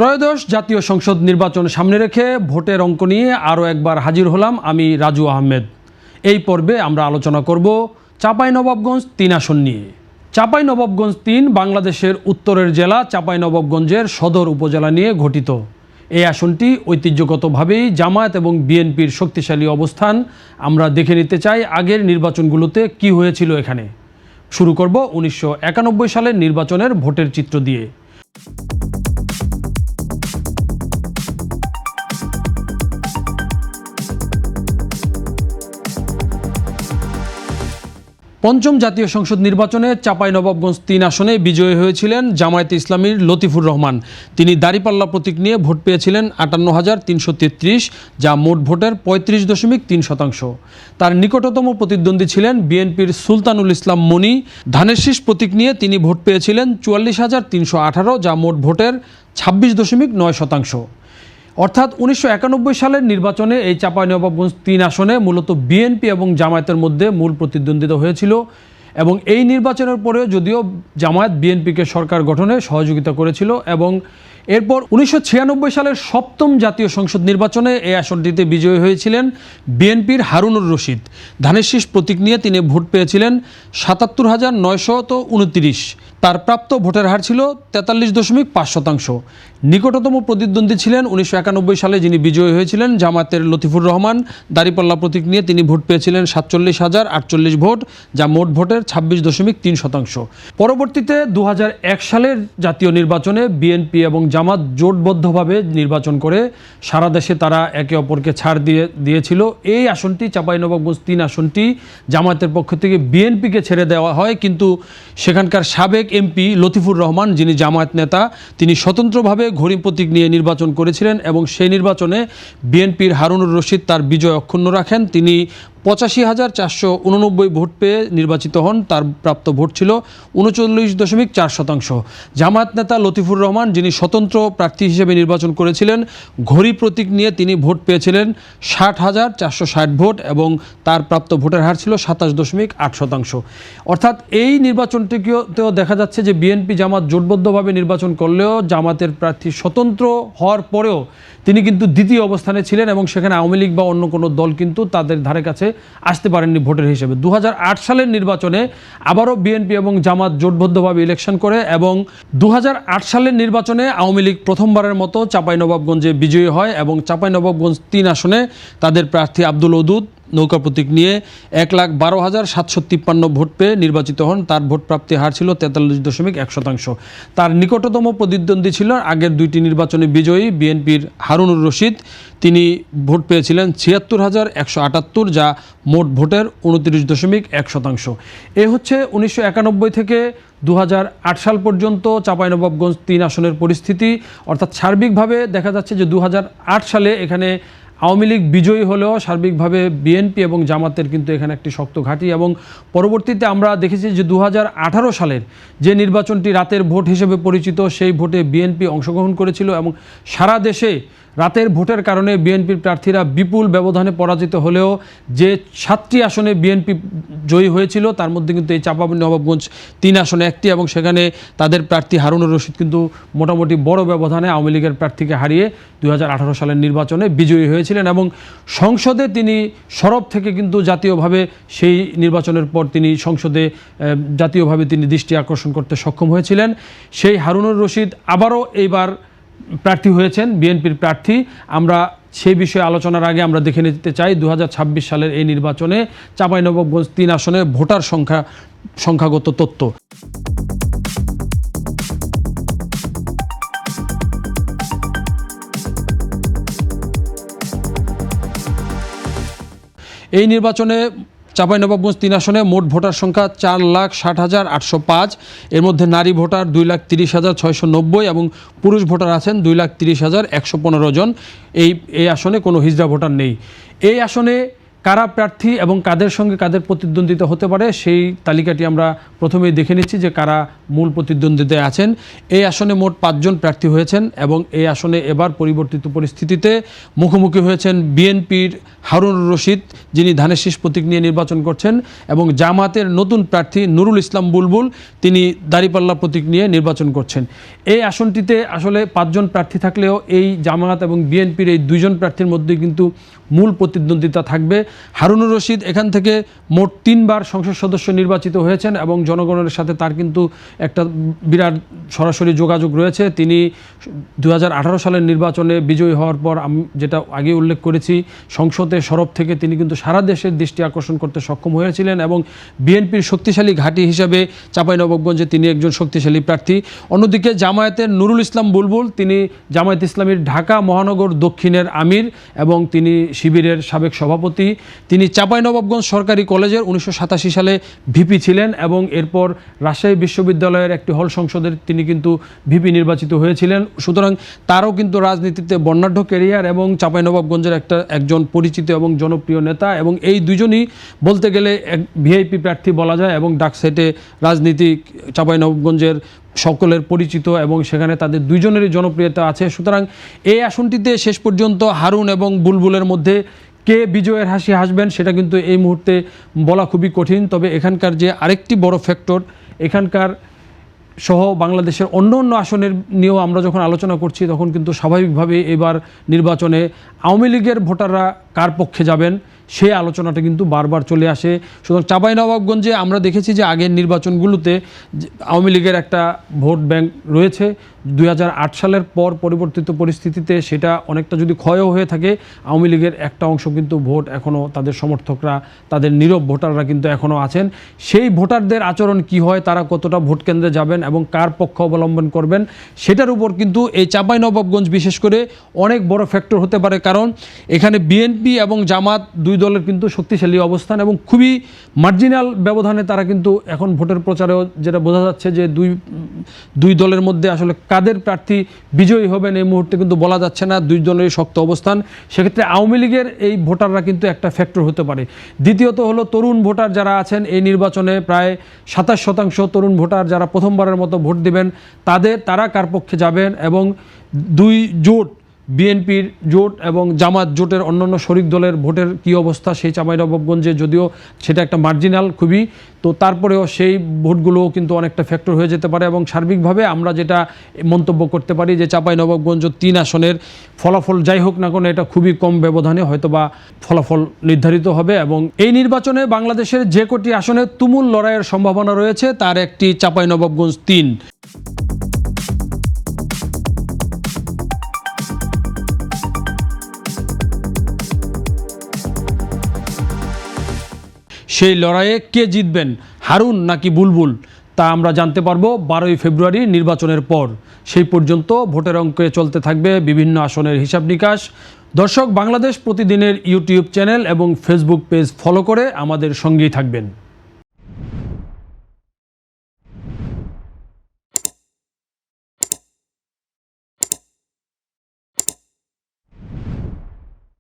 ত্রয়োদশ জাতীয় সংসদ নির্বাচন সামনে রেখে ভোটের অঙ্ক নিয়ে আরও একবার হাজির হলাম আমি রাজু আহমেদ। এই পর্বে আমরা আলোচনা করব চাঁপাইনবাবগঞ্জ ৩ আসন নিয়ে। চাঁপাইনবাবগঞ্জ ৩ বাংলাদেশের উত্তরের জেলা চাঁপাইনবাবগঞ্জের সদর উপজেলা নিয়ে গঠিত। এই আসনটি ঐতিহ্যগতভাবেই জামায়াত এবং বিএনপির শক্তিশালী অবস্থান। আমরা দেখে নিতে চাই আগের নির্বাচনগুলোতে কি হয়েছিল এখানে। শুরু করব 1991 সালের নির্বাচনের ভোটের চিত্র দিয়ে। পঞ্চম জাতীয় সংসদ নির্বাচনে চাঁপাইনবাবগঞ্জ ৩ আসনে বিজয়ী হয়েছিলেন জামায়াতে ইসলামীর লতিফুর রহমান। তিনি দাঁড়িপাল্লা প্রতীক নিয়ে ভোট পেয়েছিলেন ৫৮,৩৩৩, যা মোট ভোটের ৩৫.৩%। তার নিকটতম প্রতিদ্বন্দ্বী ছিলেন বিএনপির সুলতানুল ইসলাম মনি। ধানের শীষ প্রতীক নিয়ে তিনি ভোট পেয়েছিলেন ৪৪,৩১৮, যা মোট ভোটের ২৬.৯%। অর্থাৎ 1991 সালের নির্বাচনে এই চাঁপাইনবাবগঞ্জ ৩ আসনে মূলত বিএনপি এবং জামায়াতের মধ্যে মূল প্রতিদ্বন্দ্বিতা হয়েছিল এবং এই নির্বাচনের পরেও যদিও জামায়াত বিএনপিকে সরকার গঠনে সহযোগিতা করেছিল এবং এরপর 1996 সালের সপ্তম জাতীয় সংসদ নির্বাচনে এই আসনটিতে বিজয়ী হয়েছিলেন বিএনপির হারুনুর রশিদ। ধানের শীষ প্রতীক নিয়ে তিনি ভোট পেয়েছিলেন ৭৭,৯২৯। তার প্রাপ্ত ভোটের হার ছিল ৪৩.৫%। নিকটতম প্রতিদ্বন্দ্বী ছিলেন 1991 সালে যিনি বিজয়ী হয়েছিলেন জামায়াতের লতিফুর রহমান। দাঁড়িপাল্লা প্রতীক নিয়ে তিনি ভোট পেয়েছিলেন ৪৭,০৪৮ ভোট, যা মোট ভোটের ২৬.৩%। পরবর্তীতে ২০০১ সালের জাতীয় নির্বাচনে বিএনপি এবং জামাত জোটবদ্ধভাবে নির্বাচন করে সারা দেশে তারা একে অপরকে ছাড় দিয়েছিল। এই আসনটি চাঁপাইনবাবগঞ্জ ৩ আসনটি জামায়াতের পক্ষ থেকে বিএনপিকে ছেড়ে দেওয়া হয়, কিন্তু সেখানকার সাবেক এমপি লতিফুর রহমান যিনি জামায়াত নেতা তিনি স্বতন্ত্রভাবে ঘড়ি প্রতীক নিয়ে নির্বাচন করেছিলেন এবং সেই নির্বাচনে বিএনপির হারুনুর রশিদ তার বিজয় অক্ষুণ্ণ রাখেন। তিনি ৮৫,৪৮৯ ভোট পেয়ে নির্বাচিত হন। তার প্রাপ্ত ভোট ছিল ৩৯.৪%। জামায়াত নেতা লতিফুর রহমান যিনি স্বতন্ত্র প্রার্থী হিসেবে নির্বাচন করেছিলেন ঘড়ি প্রতীক নিয়ে তিনি ভোট পেয়েছিলেন ৬০,৪৬০ ভোট এবং তার প্রাপ্ত ভোটের হার ছিল ২৭.৮%। অর্থাৎ এই নির্বাচনটিকেও দেখা যাচ্ছে যে বিএনপি জামাত জোটবদ্ধভাবে নির্বাচন করলেও জামাতের প্রার্থী স্বতন্ত্র হওয়ার পরেও তিনি কিন্তু দ্বিতীয় অবস্থানে ছিলেন এবং সেখানে আওয়ামী লীগ বা অন্য কোনো দল কিন্তু তাদের ধারে কাছে আসতে পারেননি ভোটের হিসেবে। ২০০৮ সালের নির্বাচনে আবারও বিএনপি এবং জামাত জোটবদ্ধভাবে ইলেকশন করে এবং ২০০৮ সালের নির্বাচনে আওয়ামী লীগ প্রথমবারের মতো চাঁপাইনবাবগঞ্জে বিজয়ী হয় এবং চাঁপাইনবাবগঞ্জ ৩ আসনে তাদের প্রার্থী আব্দুল ওদুদ নৌকা প্রতীক নিয়ে ১,১২,৭৫৩ ভোট পেয়ে নির্বাচিত হন। তার ভোট প্রাপ্তি হার ছিল ৪৩.১%। তার নিকটতম প্রতিদ্বন্দ্বী ছিল আগের দুইটি নির্বাচনে বিজয়ী বিএনপির হারুনুর রশিদ। তিনি ভোট পেয়েছিলেন ৭৬,১৭৮, যা মোট ভোটের ২৯.১%। এ হচ্ছে 1991 থেকে ২০০৮ সাল পর্যন্ত চাঁপাইনবাবগঞ্জ ৩ আসনের পরিস্থিতি। অর্থাৎ সার্বিকভাবে দেখা যাচ্ছে যে ২০০৮ সালে এখানে আওয়ামী লীগ বিজয়ী হলেও সার্বিকভাবে বিএনপি এবং জামাতের কিন্তু এখানে একটি শক্ত ঘাঁটি এবং পরবর্তীতে আমরা দেখেছি যে ২০১৮ সালের যে নির্বাচনটি রাতের ভোট হিসেবে পরিচিত সেই ভোটে বিএনপি অংশগ্রহণ করেছিল এবং সারা দেশে রাতের ভোটের কারণে বিএনপির প্রার্থীরা বিপুল ব্যবধানে পরাজিত হলেও যে ৭টি আসনে বিএনপি জয়ী হয়েছিল তার মধ্যে কিন্তু এই চাঁপাইনবাবগঞ্জ ৩ আসনে একটি এবং সেখানে তাদের প্রার্থী হারুনুর রশিদ কিন্তু মোটামুটি বড় ব্যবধানে আওয়ামী লীগের প্রার্থীকে হারিয়ে ২০১৮ সালের নির্বাচনে বিজয়ী হয়েছিলেন এবং সংসদে তিনি সরব থেকে কিন্তু জাতীয়ভাবে সেই নির্বাচনের পর তিনি সংসদে জাতীয়ভাবে তিনি দৃষ্টি আকর্ষণ করতে সক্ষম হয়েছিলেন। সেই হারুনুর রশিদ আবারও এইবার প্রার্থী হয়েছেন বিএনপির প্রার্থী। আমরা সেই বিষয়ে আলোচনার আগে আমরা দেখে নিতে চাই ২০২৬ সালের এই নির্বাচনে চাঁপাইনবাবগঞ্জ ৩ আসনে ভোটার সংখ্যাগত তথ্য। এই নির্বাচনে চাঁপাইনবাবগঞ্জ ৩ আসনে মোট ভোটার সংখ্যা ৪,৬০,৮০৫। এর মধ্যে নারী ভোটার ২,৩০,৬৯০ এবং পুরুষ ভোটার আছেন ২,৩০,১১৫ জন। এই আসনে কোনো হিজড়া ভোটার নেই। এই আসনে কারা প্রার্থী এবং কাদের সঙ্গে কাদের প্রতিদ্বন্দ্বিতা হতে পারে সেই তালিকাটি আমরা প্রথমেই দেখে নিচ্ছি যে কারা মূল প্রতিদ্বন্দ্বিতায় আছেন। এই আসনে মোট 5 জন প্রার্থী হয়েছেন এবং এই আসনে এবার পরিবর্তিত পরিস্থিতিতে মুখোমুখি হয়েছেন বিএনপির হারুনুর রশিদ, যিনি ধানের শীষ প্রতীক নিয়ে নির্বাচন করছেন, এবং জামাতের নতুন প্রার্থী নুরুল ইসলাম বুলবুল, তিনি দাঁড়িপাল্লা প্রতীক নিয়ে নির্বাচন করছেন। এই আসনটিতে আসলে 5 জন প্রার্থী থাকলেও এই জামাত এবং বিএনপির এই 2 জন প্রার্থীর মধ্যে কিন্তু মূল প্রতিদ্বন্দ্বিতা থাকবে। হারুনুর রশিদ এখান থেকে মোট 3 বার সংসদ সদস্য নির্বাচিত হয়েছেন এবং জনগণের সাথে তার কিন্তু একটা বিরাট সরাসরি যোগাযোগ রয়েছে। তিনি 2018 সালের নির্বাচনে বিজয়ী হওয়ার পর যেটা আগে উল্লেখ করেছি, সংসদে সরব থেকে তিনি কিন্তু সারা দেশের দৃষ্টি আকর্ষণ করতে সক্ষম হয়েছিলেন এবং বিএনপির শক্তিশালী ঘাঁটি হিসাবে চাঁপাইনবাবগঞ্জে তিনি একজন শক্তিশালী প্রার্থী। অন্যদিকে জামায়াতের নুরুল ইসলাম বুলবুল, তিনি জামায়াত ইসলামীর ঢাকা মহানগর দক্ষিণের আমির এবং তিনি শিবিরের সাবেক সভাপতি। তিনি চাঁপাইনবাবগঞ্জ সরকারি কলেজের 1987 সালে ভিপি ছিলেন এবং এরপর রাজশাহী বিশ্ববিদ্যালয়ের একটি হল সংসদের তিনি কিন্তু ভিপি নির্বাচিত হয়েছিলেন। সুতরাং তারও কিন্তু রাজনীতিতে বর্ণাঢ্য ক্যারিয়ার এবং চাঁপাইনবাবগঞ্জের একজন পরিচিত এবং জনপ্রিয় নেতা, এবং এই দুজনই বলতে গেলে এক ভিআইপি প্রার্থী বলা যায় এবং ডাকসাইটে রাজনীতি চাঁপাইনবাবগঞ্জের সকলের পরিচিত এবং সেখানে তাদের 2 জনেরই জনপ্রিয়তা আছে। সুতরাং এই আসনটিতে শেষ পর্যন্ত হারুন এবং বুলবুলের মধ্যে কে বিজয়ের হাসি হাসবেন সেটা কিন্তু এই মুহূর্তে বলা খুবই কঠিন। তবে এখানকার যে আরেকটি বড় ফ্যাক্টর, এখানকার সহ বাংলাদেশের অন্য অন্য আসনের নিয়েও আমরা যখন আলোচনা করছি তখন কিন্তু স্বাভাবিকভাবে এবার নির্বাচনে আওয়ামী লীগের ভোটাররা কার পক্ষে যাবেন সেই আলোচনাটা কিন্তু বারবার চলে আসে। সুতরাং চাঁপাইনবাবগঞ্জে আমরা দেখেছি যে আগের নির্বাচনগুলোতে আওয়ামী লীগের একটা ভোট ব্যাংক রয়েছে। 2008 সালের পর পরিবর্তিত পরিস্থিতিতে সেটা অনেকটা যদি ক্ষয়ও হয়ে থাকে, আওয়ামী লীগের একটা অংশ কিন্তু ভোট এখনও তাদের সমর্থকরা, তাদের নীরব ভোটাররা কিন্তু এখনও আছেন। সেই ভোটারদের আচরণ কি হয়, তারা কতটা ভোট কেন্দ্রে যাবেন এবং কার পক্ষ অবলম্বন করবেন সেটার উপর কিন্তু এই চাঁপাইনবাবগঞ্জ বিশেষ করে অনেক বড় ফ্যাক্টর হতে পারে। কারণ এখানে বিএনপি এবং জামাত 2 দলের কিন্তু শক্তিশালী অবস্থান এবং খুবই মার্জিনাল ব্যবধানে তারা কিন্তু এখন ভোটের প্রচারেও যেটা বোঝা যাচ্ছে যে দুই দলের মধ্যে আসলে কাদের প্রার্থী বিজয়ী হবেন এই মুহূর্তে কিন্তু বলা যাচ্ছে না, 2 দলেরই শক্ত অবস্থান। সেক্ষেত্রে আওয়ামী লীগের এই ভোটাররা কিন্তু একটা ফ্যাক্টর হতে পারে। দ্বিতীয়ত হলো তরুণ ভোটার যারা আছেন, এই নির্বাচনে প্রায় 27% তরুণ ভোটার যারা প্রথমবারের মতো ভোট দিবেন, তারা কার পক্ষে যাবেন এবং 2 জোট, বিএনপির জোট এবং জামাত জোটের অন্যান্য শরিক দলের ভোটের কী অবস্থা সেই চাঁপাইনবাবগঞ্জে, যদিও সেটা একটা মার্জিনাল খুবই, তো তারপরেও সেই ভোটগুলোও কিন্তু অনেকটা ফ্যাক্টর হয়ে যেতে পারে। এবং সার্বিকভাবে আমরা যেটা মন্তব্য করতে পারি যে চাঁপাইনবাবগঞ্জ 3 আসনের ফলাফল যাই হোক না কেন এটা খুবই কম ব্যবধানে হয়তোবা ফলাফল নির্ধারিত হবে। এবং এই নির্বাচনে বাংলাদেশের যে কটি আসনে তুমুল লড়াইয়ের সম্ভাবনা রয়েছে তার একটি চাঁপাইনবাবগঞ্জ 3। সেই লড়াইয়ে কে জিতবেন, হারুন নাকি বুলবুল, তা আমরা জানতে পারবো 12ই ফেব্রুয়ারি নির্বাচনের পর। সেই পর্যন্ত ভোটের অঙ্কে চলতে থাকবে বিভিন্ন আসনের হিসাব নিকাশ। দর্শক, বাংলাদেশ প্রতিদিনের ইউটিউব চ্যানেল এবং ফেসবুক পেজ ফলো করে আমাদের সঙ্গেই থাকবেন।